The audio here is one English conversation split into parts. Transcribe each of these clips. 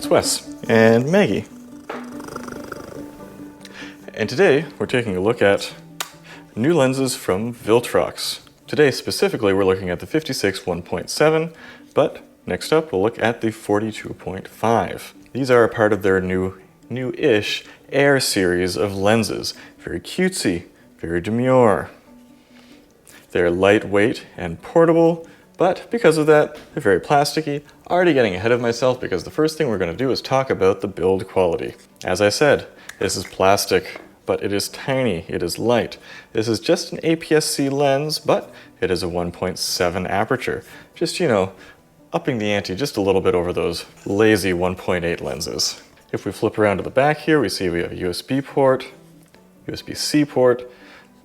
It's Wes and Maggie. And today we're taking a look at new lenses from Viltrox. Today specifically we're looking at the 56 1.7, but next up we'll look at the 42.5. These are a part of their new-ish Air series of lenses. Very cutesy, very demure. They're lightweight and portable, but because of that, they're very plasticky. Already getting ahead of myself because the first thing we're going to do is talk about the build quality. As I said, this is plastic, but it is tiny, it is light. This is just an APS-C lens, but it is a 1.7 aperture. Just, upping the ante just a little bit over those lazy 1.8 lenses. If we flip around to the back here, we see we have a USB port, USB-C port,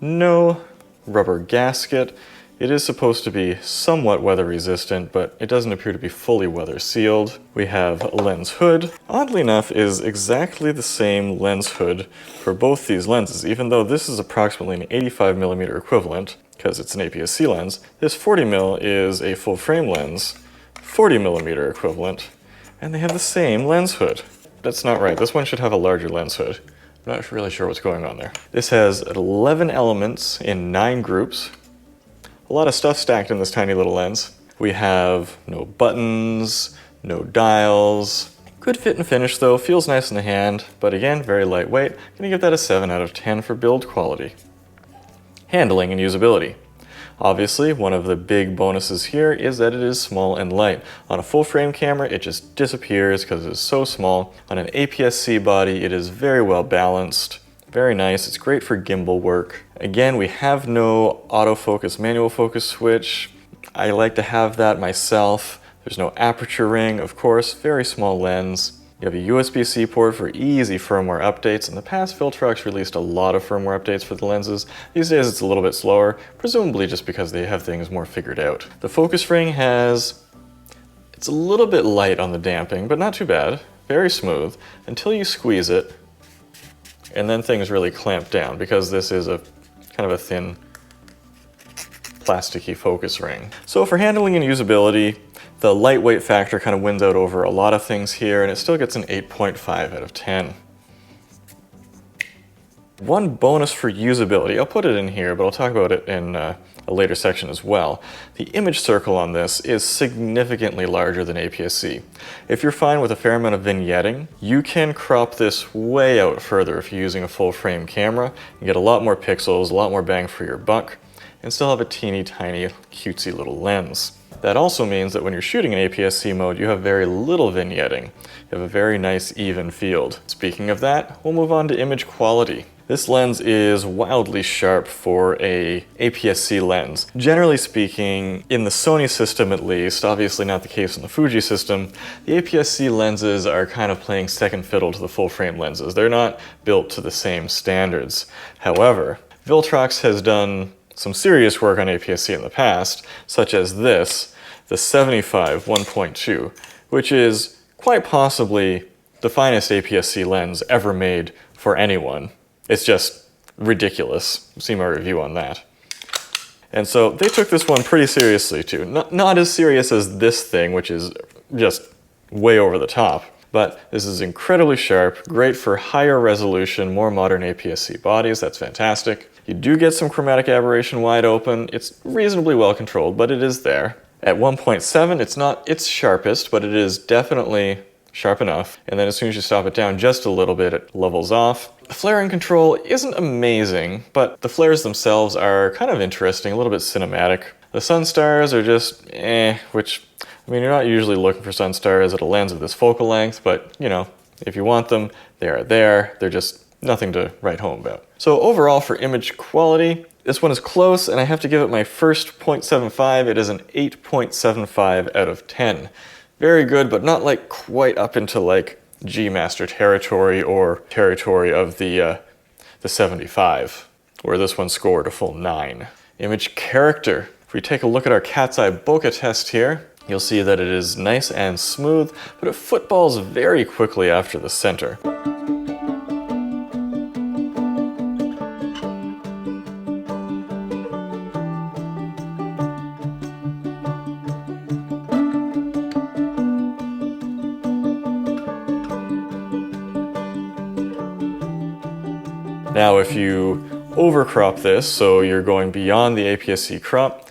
no rubber gasket. It is supposed to be somewhat weather resistant, but it doesn't appear to be fully weather sealed. We have a lens hood. Oddly enough, is exactly the same lens hood for both these lenses, even though this is approximately an 85mm equivalent, because it's an APS-C lens. This 40mm is a full frame lens, 40mm equivalent, and they have the same lens hood. That's not right. This one should have a larger lens hood. I'm not really sure what's going on there. This has 11 elements in 9 groups. A lot of stuff stacked in this tiny little lens. We have no buttons, no dials. Good fit and finish though, feels nice in the hand, but again, very lightweight. Gonna give that a 7 out of 10 for build quality. Handling and usability. Obviously, one of the big bonuses here is that it is small and light. On a full frame camera, it just disappears because it is so small. On an APS-C body, it is very well balanced. Very nice, it's great for gimbal work. Again, we have no autofocus, manual focus switch. I like to have that myself. There's no aperture ring, of course, very small lens. You have a USB-C port for easy firmware updates. In the past, Viltrox released a lot of firmware updates for the lenses. These days it's a little bit slower, presumably just because they have things more figured out. The focus ring it's a little bit light on the damping, but not too bad. Very smooth, until you squeeze it. And then things really clamp down because this is a kind of a thin, plasticky focus ring. So for handling and usability, the lightweight factor kind of wins out over a lot of things here, and it still gets an 8.5 out of 10. One bonus for usability, I'll put it in here, but I'll talk about it in a later section as well. The image circle on this is significantly larger than APS-C. If you're fine with a fair amount of vignetting, you can crop this way out further if you're using a full frame camera and get a lot more pixels, a lot more bang for your buck, and still have a teeny tiny cutesy little lens. That also means that when you're shooting in APS-C mode, you have very little vignetting. You have a very nice even field. Speaking of that, we'll move on to image quality. This lens is wildly sharp for a APS-C lens. Generally speaking, in the Sony system at least, obviously not the case in the Fuji system, the APS-C lenses are kind of playing second fiddle to the full frame lenses. They're not built to the same standards. However, Viltrox has done some serious work on APS-C in the past, such as this, the 75 1.2, which is quite possibly the finest APS-C lens ever made for anyone. It's just ridiculous. See my review on that. And so they took this one pretty seriously too. Not as serious as this thing, which is just way over the top, but this is incredibly sharp, great for higher resolution, more modern APS-C bodies. That's fantastic. You do get some chromatic aberration wide open. It's reasonably well controlled, but it is there. At 1.7, it's not its sharpest, but it is definitely sharp enough. And then as soon as you stop it down just a little bit, it levels off. The flaring control isn't amazing, but the flares themselves are kind of interesting, a little bit cinematic. The sun stars are just which, I mean, you're not usually looking for sun stars at a lens of this focal length, but if you want them, they are there. They're just nothing to write home about. So overall for image quality, this one is close, and I have to give it my first 0.75. It is an 8.75 out of 10. Very good, but not like quite up into like G-Master territory or territory of the 75, where this one scored a full 9. Image character. If we take a look at our cat's eye bokeh test here, you'll see that it is nice and smooth, but it footballs very quickly after the center. Now if you overcrop this, so you're going beyond the APS-C crop,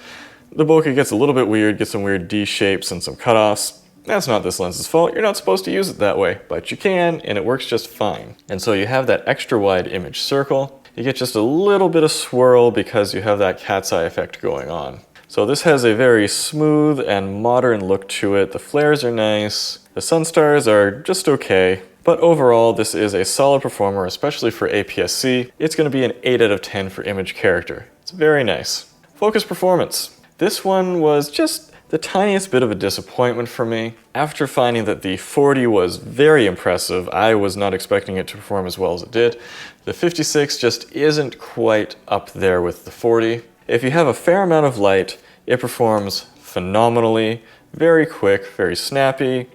the bokeh gets a little bit weird, gets some weird D shapes and some cutoffs. That's not this lens's fault. You're not supposed to use it that way, but you can, and it works just fine. And so you have that extra wide image circle. You get just a little bit of swirl because you have that cat's eye effect going on. So this has a very smooth and modern look to it. The flares are nice. The sun stars are just okay. But overall, this is a solid performer, especially for APS-C. It's going to be an 8 out of 10 for image character. It's very nice. Focus performance. This one was just the tiniest bit of a disappointment for me. After finding that the 40 was very impressive, I was not expecting it to perform as well as it did. The 56 just isn't quite up there with the 40. If you have a fair amount of light, it performs phenomenally, very quick, very snappy,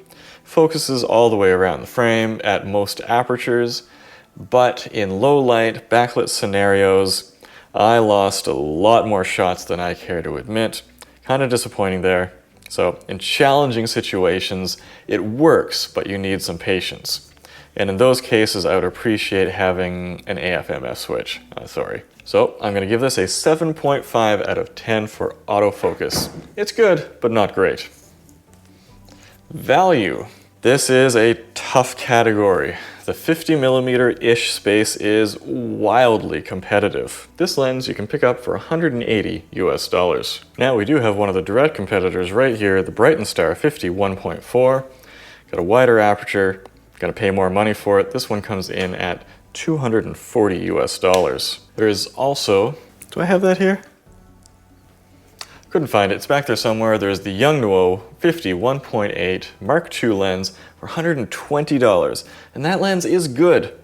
focuses all the way around the frame at most apertures, but in low light, backlit scenarios, I lost a lot more shots than I care to admit. Kind of disappointing there. So in challenging situations, it works, but you need some patience. And in those cases, I would appreciate having an AF/MF switch. So I'm going to give this a 7.5 out of 10 for autofocus. It's good, but not great. Value. This is a tough category. The 50mm-ish space is wildly competitive. This lens you can pick up for $180 US. Now we do have one of the direct competitors right here, the Brighton Star 50 1.4. Got a wider aperture, gotta pay more money for it. This one comes in at $240 US. There is also, do I have that here? Couldn't find it, it's back there somewhere. There's the Yongnuo 50 1.8 Mark II lens for $120, and that lens is good.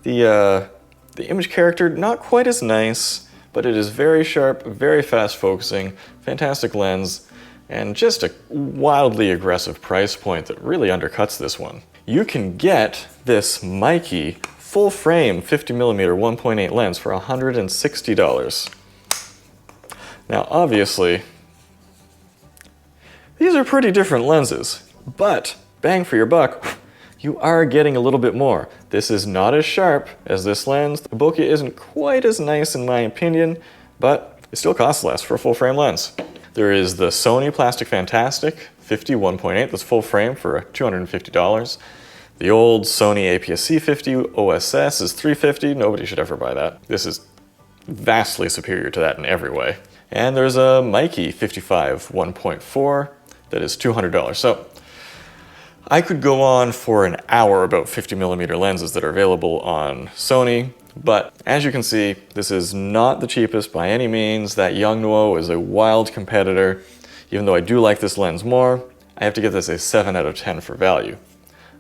The image character, not quite as nice, but it is very sharp, very fast focusing, fantastic lens, and just a wildly aggressive price point that really undercuts this one. You can get this Mikey full frame 50mm 1.8 lens for $160. Now obviously, these are pretty different lenses, but bang for your buck, you are getting a little bit more. This is not as sharp as this lens. The bokeh isn't quite as nice in my opinion, but it still costs less for a full frame lens. There is the Sony Plastic Fantastic 50 1.8 that's full frame for $250. The old Sony APS-C 50 OSS is $350. Nobody should ever buy that. This is vastly superior to that in every way. And there's a Mikey 55 1.4 that is $200. So I could go on for an hour about 50mm lenses that are available on Sony, but as you can see, this is not the cheapest by any means. That Yongnuo is a wild competitor. Even though I do like this lens more, I have to give this a 7 out of 10 for value.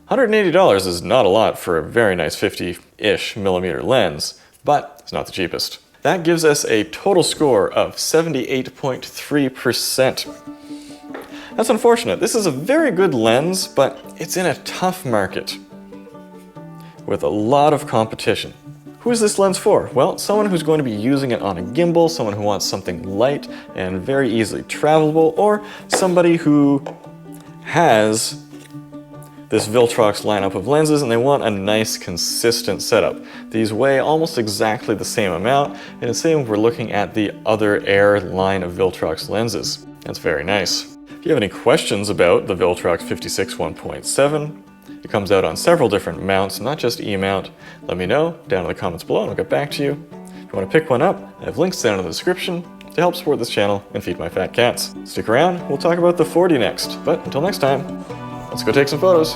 $180 is not a lot for a very nice 50-ish millimeter lens, but it's not the cheapest. That gives us a total score of 78.3%. That's unfortunate. This is a very good lens, but it's in a tough market with a lot of competition. Who is this lens for? Well, someone who's going to be using it on a gimbal, someone who wants something light and very easily travelable, or somebody who has this Viltrox lineup of lenses and they want a nice consistent setup. These weigh almost exactly the same amount, and it's the same if we're looking at the other Air line of Viltrox lenses. That's very nice. If you have any questions about the Viltrox 56 1.7, it comes out on several different mounts, not just E-mount. Let me know down in the comments below and I'll get back to you. If you want to pick one up, I have links down in the description to help support this channel and feed my fat cats. Stick around, we'll talk about the 40 next. But until next time, let's go take some photos.